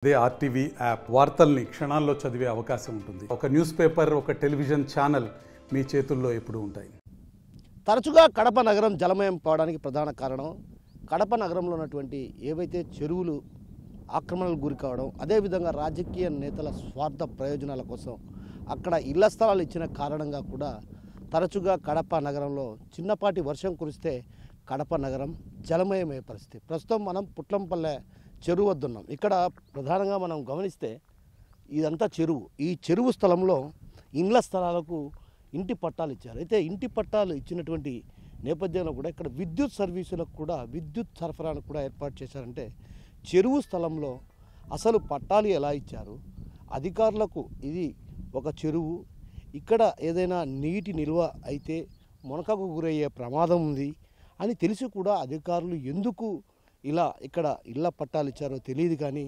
అదే RTV app వార్తల్ని క్షణాల్లో చదివే అవకాశం ఉంటుంది. ఒక న్యూస్ పేపర్, ఒక టెలివిజన్ ఛానల్ మీ చేతుల్లో ఎప్పుడూ ఉంటాయి. తరచుగా కడప నగరం జలమయం కావడానికి ప్రధాన కారణం కడప నగరంలో ఉన్నటువంటి ఏవైతే చెరువులు ఆక్రమణలకు గురి కావడం, అదేవిధంగా రాజకీయ నేతల స్వార్థ ప్రయోజనాల కోసం అక్కడ ఇళ్ల స్థలాలు ఇచ్చిన కారణంగా కూడా తరచుగా కడప నగరంలో చిన్నపాటి వర్షం కురిస్తే కడప నగరం జలమయమయ్యే పరిస్థితి. ప్రస్తుతం మనం పుట్లంపల్లె చెరువు వద్ద ఉన్నాం. ఇక్కడ ప్రధానంగా మనం గమనిస్తే ఇదంతా చెరువు. ఈ చెరువు స్థలంలో ఇండ్ల స్థలాలకు ఇంటి పట్టాలు ఇచ్చారు. అయితే ఇంటి పట్టాలు ఇచ్చినటువంటి నేపథ్యంలో కూడా ఇక్కడ విద్యుత్ సర్వీసులకు కూడా విద్యుత్ సరఫరాను కూడా ఏర్పాటు చేశారంటే చెరువు స్థలంలో అసలు పట్టాలు ఎలా ఇచ్చారు, అధికారులకు ఇది ఒక చెరువు, ఇక్కడ ఏదైనా నీటి నిల్వ అయితే మునకకు గురయ్యే ప్రమాదం ఉంది అని తెలిసి కూడా అధికారులు ఎందుకు ఇలా ఇక్కడ ఇళ్ల పట్టాలు ఇచ్చారో తెలియదు. కానీ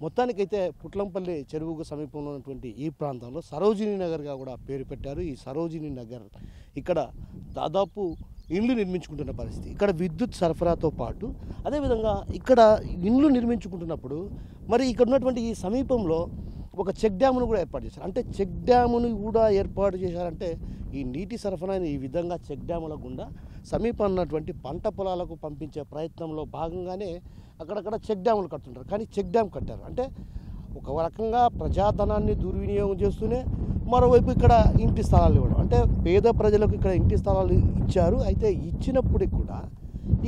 మొత్తానికైతే పుట్లంపల్లి చెరువుకు సమీపంలో ఉన్నటువంటి ఈ ప్రాంతంలో సరోజినీ నగర్గా కూడా పేరు పెట్టారు. ఈ సరోజినీ నగర్ ఇక్కడ దాదాపు ఇండ్లు నిర్మించుకుంటున్న పరిస్థితి. ఇక్కడ విద్యుత్ సరఫరాతో పాటు అదేవిధంగా ఇక్కడ ఇండ్లు నిర్మించుకుంటున్నప్పుడు మరి ఇక్కడ ఉన్నటువంటి ఈ సమీపంలో ఒక చెక్ డ్యామును కూడా ఏర్పాటు చేశారు. అంటే చెక్ డ్యామును కూడా ఏర్పాటు చేశారంటే ఈ నీటి సరఫరాని ఈ విధంగా చెక్ డ్యాముల గుండా సమీపం ఉన్నటువంటి పంట పొలాలకు పంపించే ప్రయత్నంలో భాగంగానే అక్కడక్కడ చెక్ డ్యాములు కడుతుంటారు. కానీ చెక్ డ్యామ్ కట్టారు అంటే ఒక రకంగా ప్రజాధనాన్ని దుర్వినియోగం చేస్తూనే మరోవైపు ఇక్కడ ఇంటి స్థలాలు ఇవ్వడం, అంటే పేద ప్రజలకు ఇక్కడ ఇంటి స్థలాలు ఇచ్చారు. అయితే ఇచ్చినప్పటికి కూడా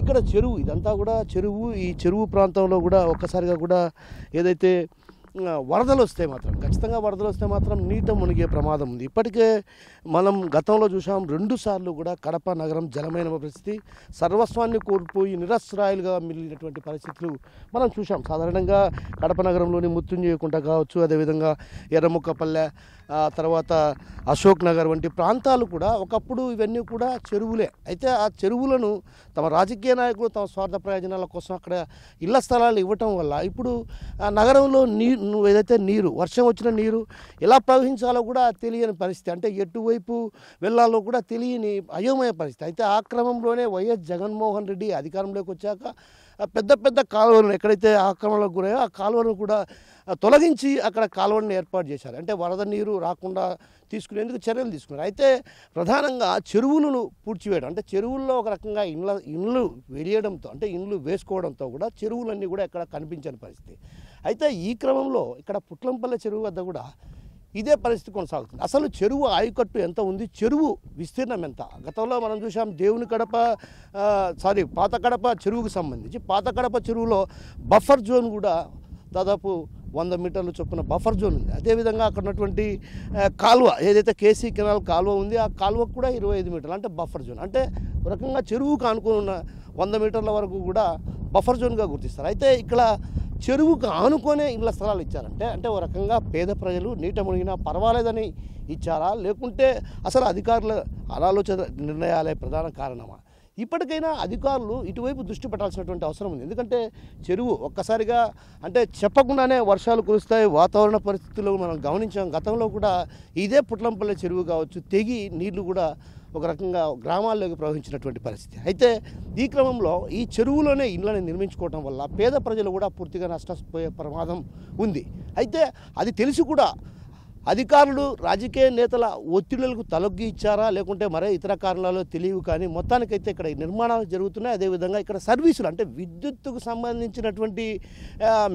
ఇక్కడ చెరువు, ఇదంతా కూడా చెరువు. ఈ చెరువు ప్రాంతంలో కూడా ఒక్కసారిగా కూడా ఏదైతే వరదలు వస్తే మాత్రం ఖచ్చితంగా వరదలు వస్తే మాత్రం నీట మునిగే ప్రమాదం ఉంది. ఇప్పటికే మనం గతంలో చూసాం 2 సార్లు కూడా కడప నగరం జలమైన పరిస్థితి, సర్వస్వాన్ని కోల్పోయి నిరస్రాయులుగా మిగిలినటువంటి పరిస్థితులు మనం చూసాం. సాధారణంగా కడప నగరంలోని ముత్తుంజయకుంట కావచ్చు, అదేవిధంగా ఎర్రముక్కపల్లె, తర్వాత అశోక్ నగర్ వంటి ప్రాంతాలు కూడా ఒకప్పుడు ఇవన్నీ కూడా చెరువులే. అయితే ఆ చెరువులను తమ రాజకీయ నాయకులు తమ స్వార్థ ప్రయోజనాల కోసం అక్కడ ఇళ్ల స్థలాలు ఇవ్వటం వల్ల ఇప్పుడు నగరంలో ఏదైతే నీరు, వర్షం వచ్చిన నీరు ఎలా ప్రవహించాలో కూడా తెలియని పరిస్థితి, అంటే ఎటువైపు వెళ్ళాలో కూడా తెలియని అయోమయ పరిస్థితి. అయితే ఆ క్రమంలోనే వైఎస్ జగన్మోహన్ రెడ్డి అధికారంలోకి వచ్చాక పెద్ద పెద్ద కాలువలను ఎక్కడైతే ఆక్రమణలకు గురయో ఆ కాలువలను కూడా తొలగించి అక్కడ కాలువలను ఏర్పాటు చేశారు. అంటే వరద నీరు రాకుండా తీసుకునేందుకు చర్యలు తీసుకున్నారు. అయితే ప్రధానంగా చెరువులను పూడ్చివేయడం, అంటే చెరువుల్లో ఒక రకంగా ఇండ్లు వెలియడంతో, అంటే ఇండ్లు వేసుకోవడంతో కూడా చెరువులన్నీ కూడా ఎక్కడ కనిపించని పరిస్థితి. అయితే ఈ క్రమంలో ఇక్కడ పుట్లంపల్లె చెరువు వద్ద కూడా ఇదే పరిస్థితి కొనసాగుతుంది. అసలు చెరువు ఆయకట్టు ఎంత ఉంది, చెరువు విస్తీర్ణం ఎంత? గతంలో మనం చూసాం పాత కడప చెరువుకు సంబంధించి పాత కడప చెరువులో బఫర్ జోన్ కూడా దాదాపు 100 మీటర్ల చొప్పున బఫర్ జోన్ ఉంది. అదేవిధంగా అక్కడ ఉన్నటువంటి కాలువ, ఏదైతే కేసీ కెనాల్ కాలువ ఉంది, ఆ కాలువకు కూడా 25 మీటర్లు అంటే బఫర్ జోన్. అంటే ఒక రకంగా చెరువుకు ఆనుకుని ఉన్న 100 మీటర్ల వరకు కూడా బఫర్ జోన్గా గుర్తిస్తారు. అయితే ఇక్కడ చెరువుకు ఆనుకొనే ఇళ్ల స్థలాలు ఇచ్చారంటే అంటే ఒక రకంగా పేద ప్రజలు నీట మునిగినా పర్వాలేదని ఇచ్చారా, లేకుంటే అసలు అధికారుల అనాలోచన నిర్ణయాలే ప్రధాన కారణమా? ఇప్పటికైనా అధికారులు ఇటువైపు దృష్టి పెట్టాల్సినటువంటి అవసరం ఉంది. ఎందుకంటే చెరువు ఒక్కసారిగా అంటే చెప్పకుండానే వర్షాలు కురుస్తాయి, వాతావరణ పరిస్థితులు మనం గమనించాం. గతంలో కూడా ఇదే పుట్లంపల్లె చెరువు కావచ్చు తెగి నీళ్లు కూడా ఒక రకంగా గ్రామాల్లోకి ప్రవహించినటువంటి పరిస్థితి. అయితే ఈ క్రమంలో ఈ చెరువులోనే ఇళ్లను నిర్మించుకోవడం వల్ల పేద ప్రజలు కూడా పూర్తిగా నష్టపోయే ప్రమాదం ఉంది. అయితే అది తెలిసి కూడా అధికారులు రాజకీయ నేతల ఒత్తిడులకు తలొగ్గి ఇచ్చారా, లేకుంటే మరే ఇతర కారణాలు తెలియవు. కానీ మొత్తానికైతే ఇక్కడ నిర్మాణాలు జరుగుతున్నాయి. అదేవిధంగా ఇక్కడ సర్వీసులు, అంటే విద్యుత్తుకు సంబంధించినటువంటి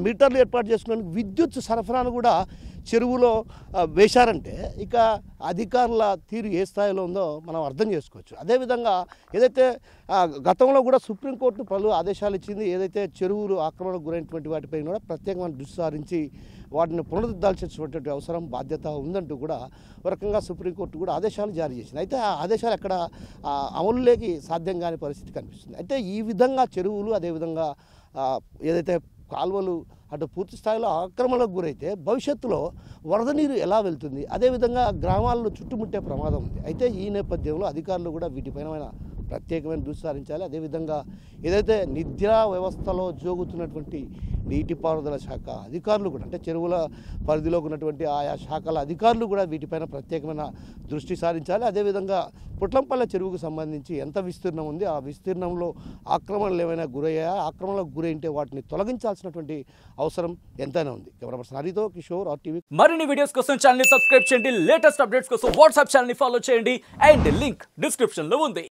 మీటర్లు ఏర్పాటు చేసుకున్న విద్యుత్ సరఫరాను కూడా చెరువులో వేశారంటే ఇక అధికారుల తీరు ఏ స్థాయిలో ఉందో మనం అర్థం చేసుకోవచ్చు. అదేవిధంగా ఏదైతే గతంలో కూడా సుప్రీంకోర్టు పలు ఆదేశాలు ఇచ్చింది, ఏదైతే చెరువులు ఆక్రమణకు గురైనటువంటి వాటిపై కూడా ప్రత్యేకమైన దృష్టి సారించి వాటిని పునరుద్ధరించాల్సినటువంటి అవసరం, బాధ్యత ఉందంటూ కూడా ఒక రకంగా సుప్రీంకోర్టు కూడా ఆదేశాలు జారీ చేసింది. అయితే ఆ ఆదేశాలు ఎక్కడ అమలులోకి సాధ్యం కాని పరిస్థితి కనిపిస్తుంది. అయితే ఈ విధంగా చెరువులు, అదేవిధంగా ఏదైతే కాలువలు అటు పూర్తి స్థాయిలో ఆక్రమణకు గురైతే భవిష్యత్తులో వరద నీరు ఎలా వెళ్తుంది, అదేవిధంగా గ్రామాలను చుట్టుముట్టే ప్రమాదం ఉంది. అయితే ఈ నేపథ్యంలో అధికారులు కూడా వీటిపైన ప్రత్యేకమైన దృష్టి సారించాలి. అదేవిధంగా ఏదైతే నిద్రా వ్యవస్థలో జోగుతున్నటువంటి నీటిపారుదల శాఖ అధికారులు కూడా, అంటే చెరువుల పరిధిలోకి ఉన్నటువంటి ఆయా శాఖల అధికారులు కూడా వీటిపైన ప్రత్యేకమైన దృష్టి సారించాలి. అదేవిధంగా పుట్లంపల్లె చెరువుకు సంబంధించి ఎంత విస్తీర్ణం ఉంది, ఆ విస్తీర్ణంలో ఆక్రమణలు ఏమైనా గురయ్యాయా, ఆక్రమణలకు గురైంటే వాటిని తొలగించాల్సినటువంటి అవసరం ఎంతైనా ఉంది. కెమెరా పర్సన్ హరితో కిషోర్, RTV. మరిన్ని వీడియోస్ కోసం ఛానల్ ని సబ్స్క్రైబ్ చేయండి. లేటెస్ట్ అప్డేట్స్ కోసం వాట్సాప్ ఛానల్ ని ఫాలో చేయండి. అండ్ లింక్ డిస్క్రిప్షన్ లో ఉంది.